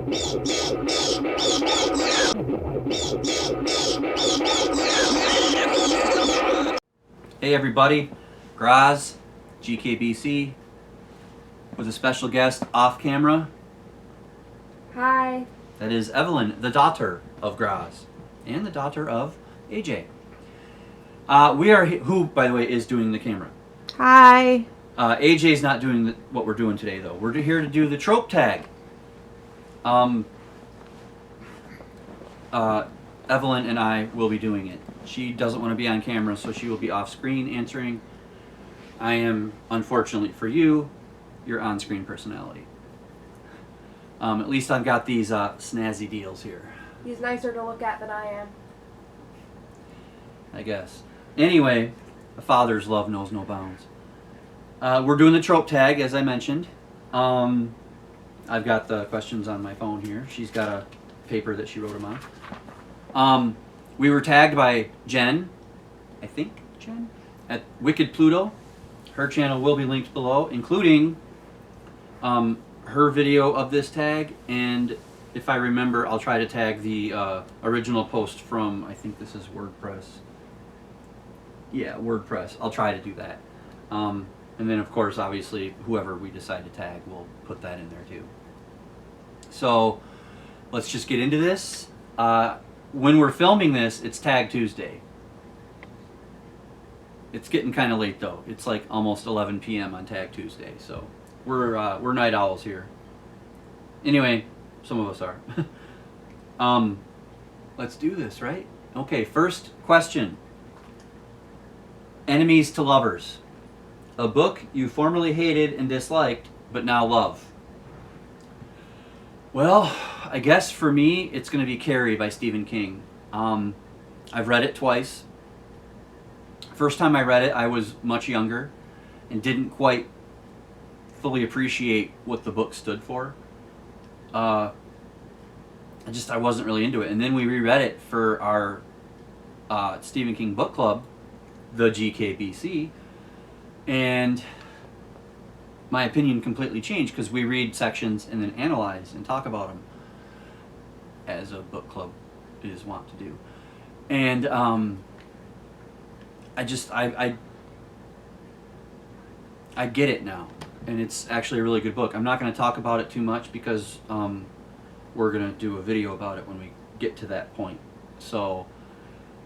Hey everybody, Groz, GKBC, with a special guest off camera. Hi. That is Evelyn, the daughter of Groz, and the daughter of AJ. Who, by the way, is doing the camera. Hi. AJ's not doing what we're doing today, though. We're here to do the Trope Tag. Evelyn and I will be doing it. She doesn't want to be on camera, so she will be off screen answering. I am, unfortunately for you, your on-screen personality. At least I've got these snazzy deals here. He's nicer to look at than I am. I guess. Anyway, a father's love knows no bounds. We're doing the Trope Tag, as I mentioned. I've got the questions on my phone here. She's got a paper that she wrote them on. We were tagged by Jen, I think Jen, at Wicked Pluto. Her channel will be linked below, including her video of this tag, and if I remember, I'll try to tag the original post from, I think this is WordPress. Yeah, WordPress. I'll try to do that. And then, of course, obviously, whoever we decide to tag, we'll put that in there too. So, let's just get into this. When we're filming this, it's Tag Tuesday. It's getting kind of late though. It's like almost 11 p.m. on Tag Tuesday, so we're night owls here. Anyway, some of us are. Let's do this, right? Okay, first question. Enemies to lovers. A book you formerly hated and disliked, but now love. Well, I guess for me, it's going to be Carrie by Stephen King. I've read it twice. First time I read it, I was much younger and didn't quite fully appreciate what the book stood for. I wasn't really into it. And then we reread it for our Stephen King book club, the GKBC, and my opinion completely changed because we read sections and then analyze and talk about them, as a book club is wont to do. And I get it now, and it's actually a really good book. I'm not going to talk about it too much because we're going to do a video about it when we get to that point. So,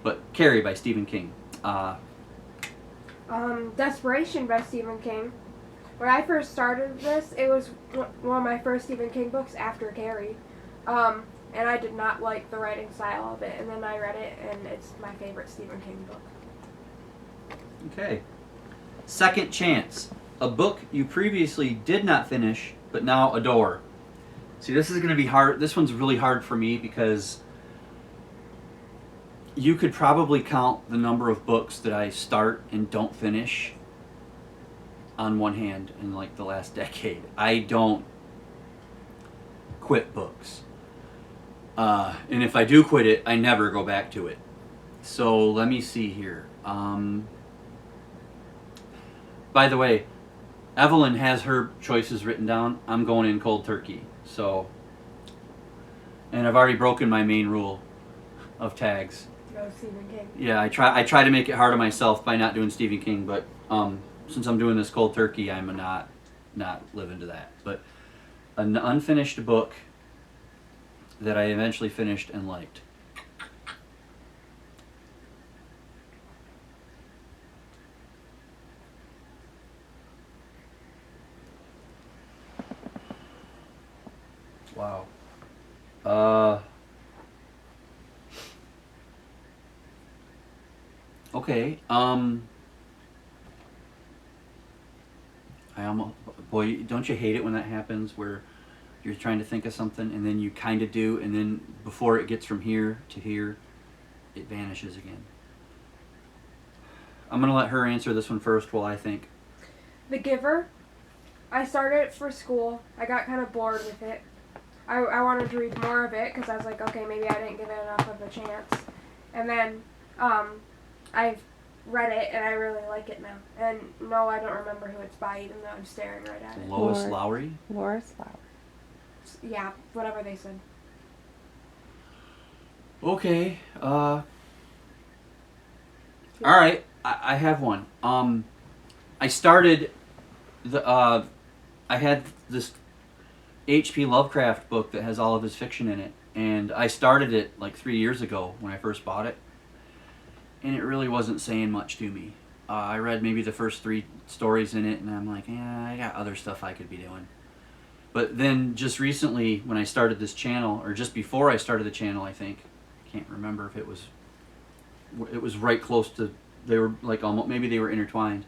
but Carrie by Stephen King. Desperation by Stephen King. When I first started this, it was one of my first Stephen King books after Carrie. And I did not like the writing style of it, and then I read it, and it's my favorite Stephen King book. Okay. Second Chance. A book you previously did not finish, but now adore. See, this is going to be hard. This one's really hard for me because you could probably count the number of books that I start and don't finish on one hand in like the last decade. I don't quit books. And if I do quit it, I never go back to it. So let me see here. By the way, Evelyn has her choices written down. I'm going in cold turkey. So, and I've already broken my main rule of tags. No Stephen King. Yeah, I try to make it hard on myself by not doing Stephen King, but since I'm doing this cold turkey, I'm not living to that. But an unfinished book that I eventually finished and liked. Wow. Okay. Boy, don't you hate it when that happens, where you're trying to think of something and then you kind of do, and then before it gets from here to here, it vanishes again. I'm going to let her answer this one first while I think. The Giver. I started it for school. I got kind of bored with it. I wanted to read more of it because I was like, okay, maybe I didn't give it enough of a chance. And then I've read it and I really like it now. And no, I don't remember who it's by, even though I'm staring right at it. Lois Lowry? Lois Lowry. Yeah, whatever they said. Okay. All right. I have one. I started the. I had this H.P. Lovecraft book that has all of his fiction in it, and I started it like 3 years ago when I first bought it, and it really wasn't saying much to me. I read maybe the first 3 stories in it, and I'm like, yeah, I got other stuff I could be doing. But then just recently, when I started this channel, or just before I started the channel, I think, I can't remember if it was right close to, they were like almost, maybe they were intertwined,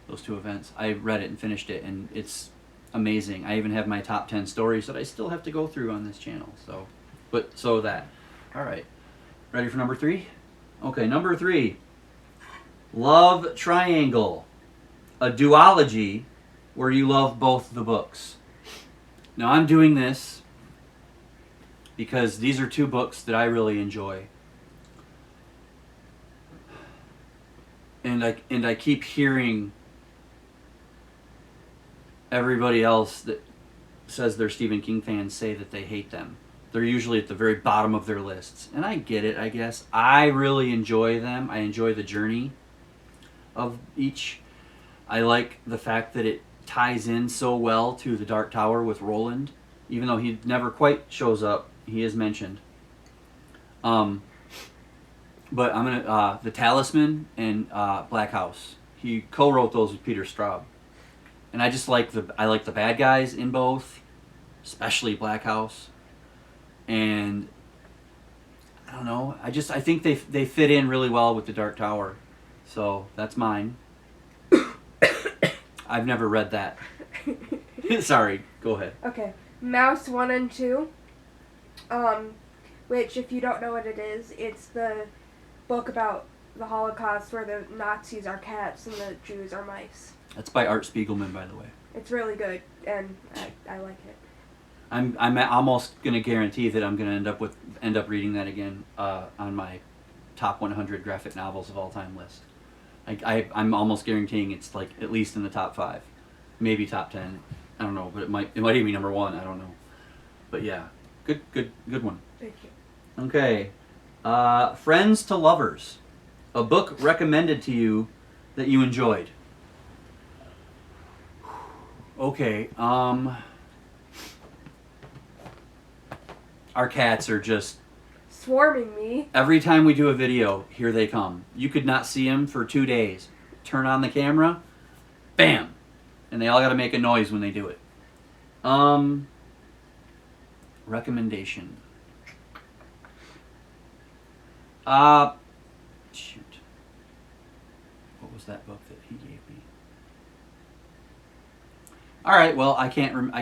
those two events. I read it and finished it, and it's amazing. I even have my top 10 stories that I still have to go through on this channel. So that. All right. Ready for number 3? Okay, number 3. Love Triangle. A duology where you love both the books. Now I'm doing this because these are 2 books that I really enjoy. And I keep hearing everybody else that says they're Stephen King fans say that they hate them. They're usually at the very bottom of their lists. And I get it, I guess. I really enjoy them. I enjoy the journey of each. I like the fact that it ties in so well to the Dark Tower with Roland. Even though he never quite shows up, he is mentioned. But I'm gonna The Talisman and Black House. He co-wrote those with Peter Straub, and I just like the bad guys in both, especially Black House. And I don't know. I think they fit in really well with the Dark Tower, so that's mine. I've never read that. Sorry, go ahead. Okay, Mouse 1 and 2. Which, if you don't know what it is, it's the book about the Holocaust where the Nazis are cats and the Jews are mice. That's by Art Spiegelman, by the way. It's really good, and I like it. I'm almost gonna guarantee that I'm gonna end up reading that again on my top 100 graphic novels of all time list. I'm almost guaranteeing it's like at least in the top 5, maybe top 10. I don't know, but it might even be number 1. I don't know, but yeah, good one. Thank you. Okay, Friends to Lovers, a book recommended to you that you enjoyed. Okay, our cats are just swarming me. Every time we do a video, here they come. You could not see them for 2 days. Turn on the camera, bam, and they all got to make a noise when they do it. Recommendation. Shoot. What was that book that he gave me? All right, well, I can't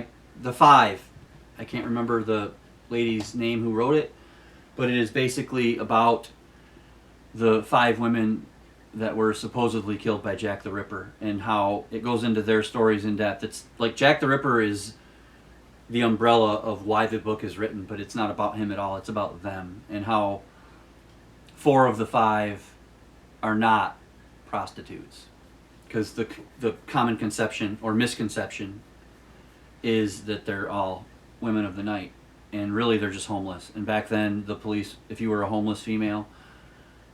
The Five. I can't remember the lady's name who wrote it, but it is basically about the 5 women that were supposedly killed by Jack the Ripper, and how it goes into their stories in depth. It's like Jack the Ripper is the umbrella of why the book is written, but it's not about him at all. It's about them, and how 4 of the 5 are not prostitutes, because the common conception or misconception is that they're all women of the night, and really they're just homeless. And back then, the police, if you were a homeless female,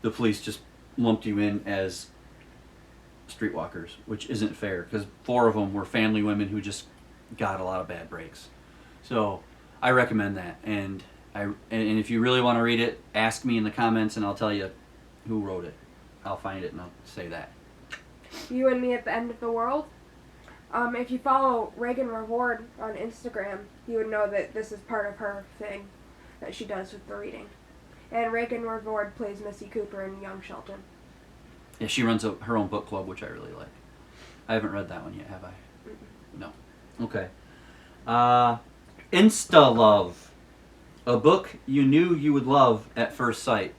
the police just lumped you in as streetwalkers, which isn't fair, because 4 of them were family women who just got a lot of bad breaks. So I recommend that, and if you really want to read it, ask me in the comments and I'll tell you who wrote it. I'll find it and I'll say that. You and Me at the End of the World. If you follow Reagan Reward on Instagram, you would know that this is part of her thing that she does with the reading. And Reagan Reward plays Missy Cooper in Young Shelton. Yeah, she runs her own book club, which I really like. I haven't read that one yet, have I? Mm-mm. No. Okay. INSTA-LOVE. A book you knew you would love at first sight.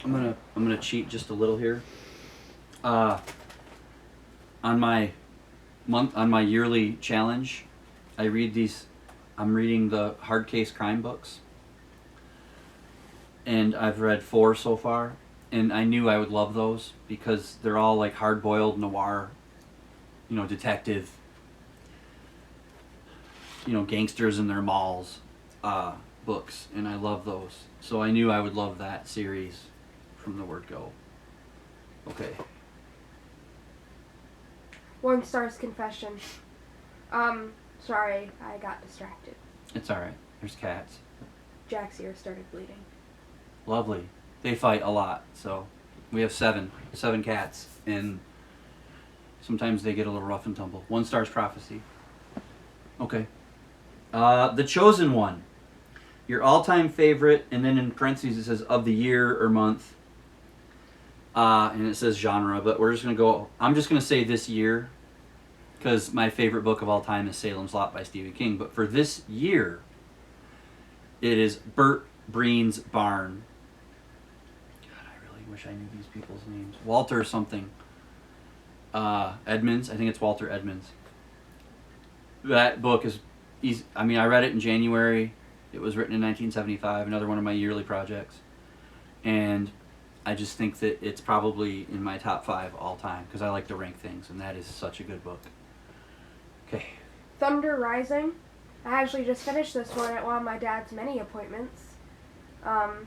I'm gonna cheat just a little here. On my yearly challenge, I read these. I'm reading the hard case crime books, and I've read 4 so far. And I knew I would love those because they're all like hard-boiled noir, detective, gangsters in their malls, books, and I love those. So I knew I would love that series from the word go. Okay. 1 star's confession. Sorry, I got distracted. It's alright. There's cats. Jack's ear started bleeding. Lovely. They fight a lot, so we have 7 cats, and sometimes they get a little rough and tumble. 1 star's prophecy. Okay. The Chosen One. Your all-time favorite, and then in parentheses it says of the year or month. And it says genre, but we're just going to go, I'm just going to say this year, because my favorite book of all time is Salem's Lot by Stephen King. But for this year, it is Bert Breen's Barn. God, I really wish I knew these people's names. Walter something. Edmonds. I think it's Walter Edmonds. That book is easy. I mean, I read it in January. It was written in 1975, another one of my yearly projects. And I just think that it's probably in my top 5 all time, because I like to rank things, and that is such a good book. Okay. Thunder Rising. I actually just finished this one at one of my dad's many appointments. And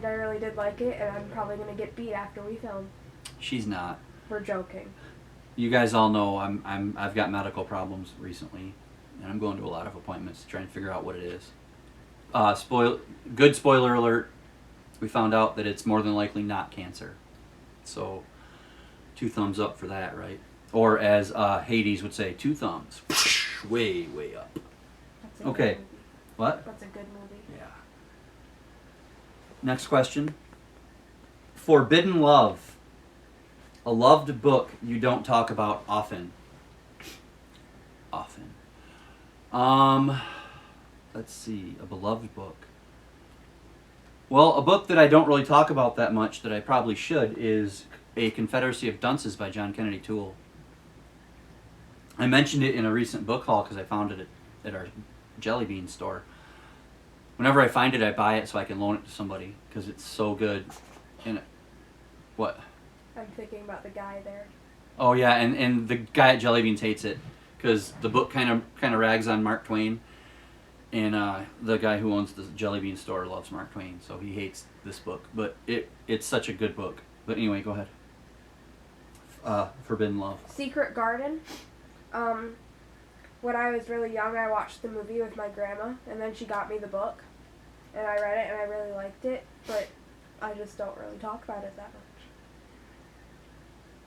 I really did like it, and I'm probably going to get beat after we film. She's not. We're joking. You guys all know I've got medical problems recently, and I'm going to a lot of appointments to try and figure out what it is. Good spoiler alert. We found out that it's more than likely not cancer. So, 2 thumbs up for that, right? Or as Hades would say, 2 thumbs. Way, way up. That's a Okay. good movie. What? That's a good movie. Yeah. Next question. Forbidden Love. A loved book you don't talk about often. Let's see. A beloved book. Well, a book that I don't really talk about that much that I probably should is A Confederacy of Dunces by John Kennedy Toole. I mentioned it in a recent book haul because I found it at our Jelly Bean store. Whenever I find it, I buy it so I can loan it to somebody because it's so good. And what? I'm thinking about the guy there. Oh yeah, and the guy at Jelly Beans hates it because the book kind of rags on Mark Twain, and the guy who owns the Jelly Bean store loves Mark Twain, so he hates this book. But it's such a good book. But anyway, go ahead. Forbidden Love. Secret Garden. When I was really young, I watched the movie with my grandma, and then she got me the book, and I read it, and I really liked it, but I just don't really talk about it that much.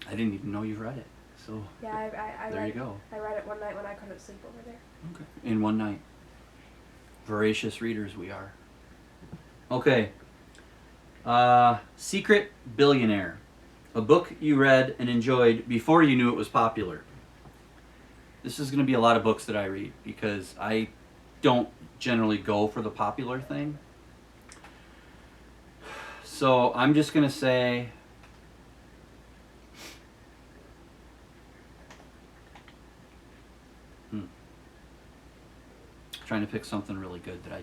I didn't even know you read it. So Yeah, I there read, you go. I read it one night when I couldn't sleep over there. Okay. In one night. Voracious readers we are. Okay. Secret Billionaire. A book you read and enjoyed before you knew it was popular. This is going to be a lot of books that I read because I don't generally go for the popular thing. So I'm just going to say trying to pick something really good that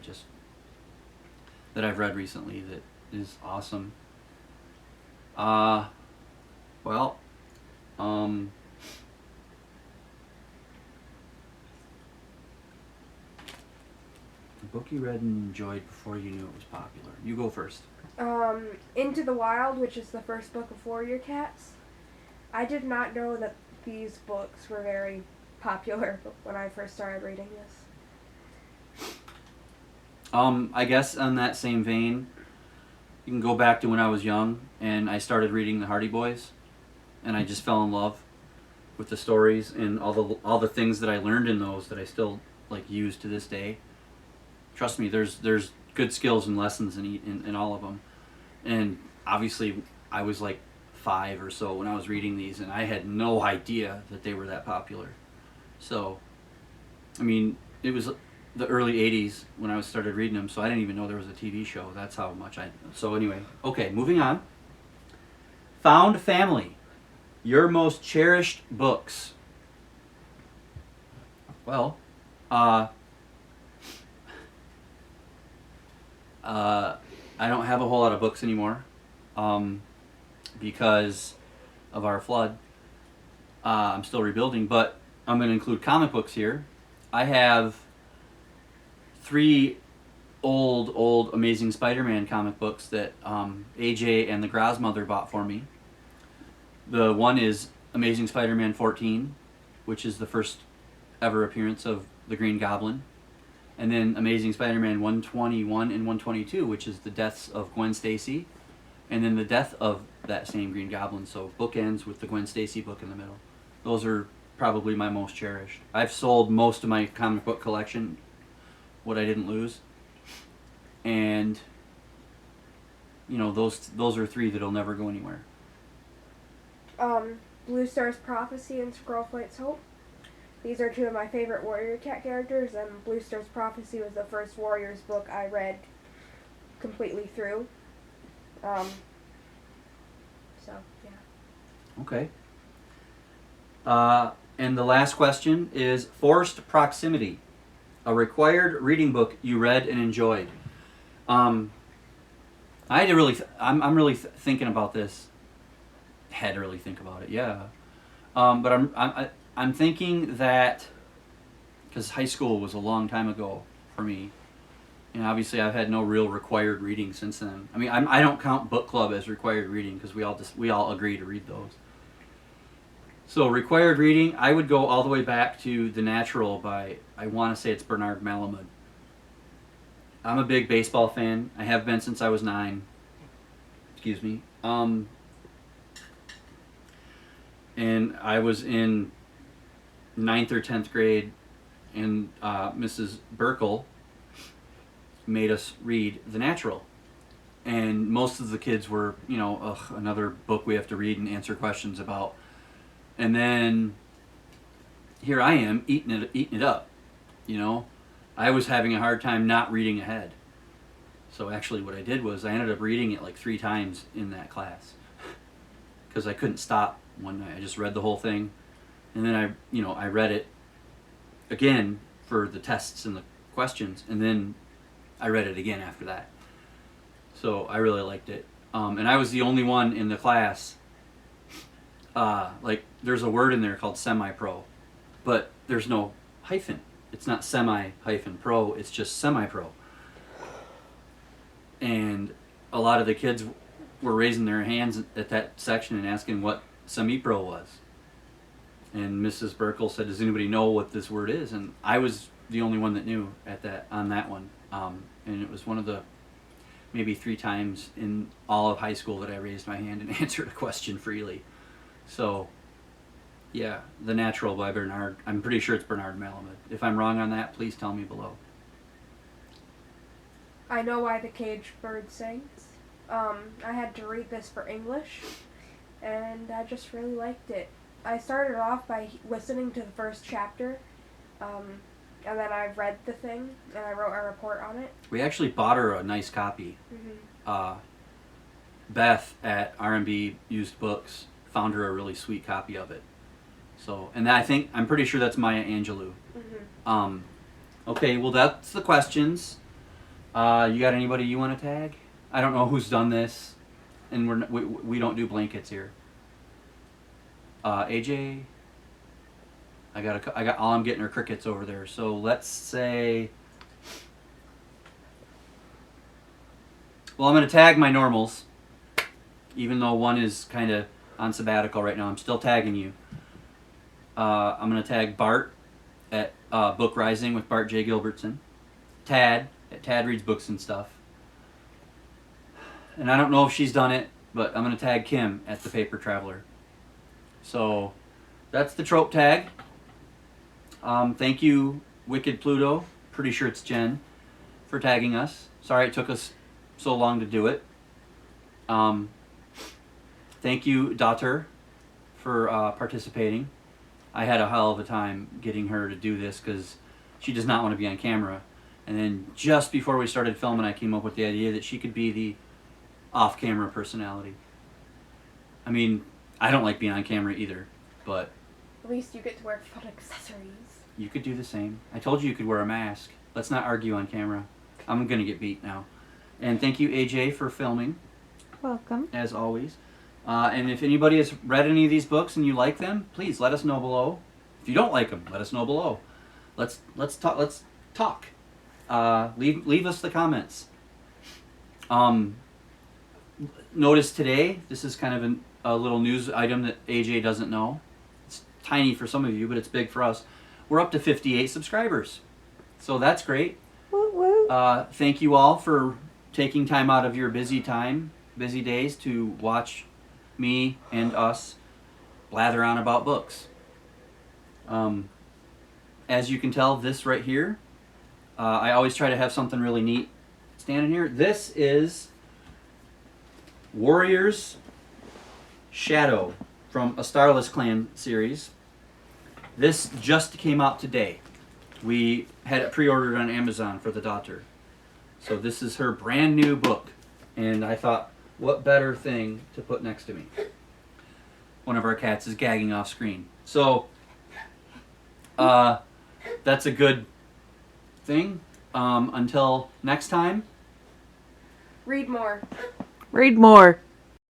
I've read recently that is awesome. A book you read and enjoyed before you knew it was popular. You go first. Into the Wild, which is the first book of Warrior Cats. I did not know that these books were very popular when I first started reading this. I guess on that same vein, you can go back to when I was young and I started reading the Hardy Boys, and I just fell in love with the stories and all the things that I learned in those that I still like use to this day. Trust me, there's good skills and lessons in all of them. And obviously, I was like 5 or so when I was reading these, and I had no idea that they were that popular. So, I mean, it was the early 80s when I started reading them, so I didn't even know there was a TV show. That's how much I... So anyway, okay, moving on. Found family. Your most cherished books. Well, I don't have a whole lot of books anymore because of our flood. I'm still rebuilding, but I'm going to include comic books here. I have 3 old Amazing Spider-Man comic books that AJ and the Groz mother bought for me. The one is Amazing Spider-Man 14, which is the first ever appearance of the Green Goblin. And then Amazing Spider-Man 121 and 122, which is the deaths of Gwen Stacy, and then the death of that same Green Goblin. So bookends with the Gwen Stacy book in the middle. Those are probably my most cherished. I've sold most of my comic book collection, what I didn't lose. And, you know, those are 3 that'll never go anywhere. Blue Star's Prophecy and Squirrel Flight's Hope. These are 2 of my favorite Warrior Cat characters, and Blue Star's Prophecy was the first Warriors book I read completely through. So, yeah. Okay. And the last question is Forced Proximity, a required reading book you read and enjoyed. I had to really... I'm really thinking about this. Had to really think about it, yeah. But I'm thinking that, because high school was a long time ago for me, and obviously I've had no real required reading since then. I mean, I don't count book club as required reading because we all agree to read those. So required reading, I would go all the way back to The Natural by, I want to say it's Bernard Malamud. I'm a big baseball fan. I have been since I was 9. Excuse me. And I was in 9th or 10th grade, and Mrs. Burkle made us read The Natural. And most of the kids were, you know, another book we have to read and answer questions about. And then here I am eating it up, you know. I was having a hard time not reading ahead. So actually what I did was I ended up reading it like 3 times in that class because I couldn't stop one night. I just read the whole thing, and then I read it again for the tests and the questions, and then I read it again after that. So I really liked it. And I was the only one in the class. Like there's a word in there called semi-pro, but there's no hyphen. It's not semi-pro, it's just semi-pro. And a lot of the kids were raising their hands at that section and asking what semi-pro was. And Mrs. Burkle said, does anybody know what this word is? And I was the only one that knew on that one. And it was one of the maybe 3 times in all of high school that I raised my hand and answered a question freely. So, yeah, The Natural by Bernard. I'm pretty sure it's Bernard Malamud. If I'm wrong on that, please tell me below. I Know Why the Caged Bird Sings. I had to read this for English, and I just really liked it. I started off by listening to the first chapter, and then I read the thing, and I wrote a report on it. We actually bought her a nice copy. Mm-hmm. Beth at R&B Used Books found her a really sweet copy of it. So, and I'm pretty sure that's Maya Angelou. Mm-hmm. Okay, well that's the questions. You got anybody you want to tag? I don't know who's done this, and we don't do blankets here. AJ, I got all I'm getting are crickets over there. So let's say, well, I'm gonna tag my normals, even though one is kind of on sabbatical right now. I'm still tagging you. I'm gonna tag Bart at Book Rising with Bart J. Gilbertson. Tad at Tad Reads Books and Stuff. And I don't know if she's done it, but I'm going to tag Kim at The Paper Traveler. So that's the trope tag. Thank you, Wicked Pluto. Pretty sure it's Jen for tagging us. Sorry it took us so long to do it. Thank you, Daughter, for participating. I had a hell of a time getting her to do this because she does not want to be on camera. And then just before we started filming, I came up with the idea that she could be the off-camera personality. I mean, I don't like being on camera either, but At least you get to wear fun accessories. you could do the same. I told you could wear a mask. Let's not argue on camera. I'm going to get beat now. And thank you, AJ, for filming, Welcome. as always. And if anybody has read any of these books and you like them, please let us know below. If you don't like them, let us know below. Let's talk. Let's talk. Leave us the comments. Notice today, this is kind of a little news item that AJ doesn't know. It's tiny for some of you, but it's big for us. We're up to 58 subscribers, so that's great. Woo woo. Thank you all for taking time out of your busy days to watch me and us blather on about books. As you can tell, this right here, I always try to have something really neat standing here. This is Warrior's Shadow from a Starless Clan series. This just came out today. We had it pre-ordered on Amazon for the daughter. So this is her brand new book. And I thought, what better thing to put next to me? One of our cats is gagging off screen. So, that's a good thing. Until next time. Read more. Read more.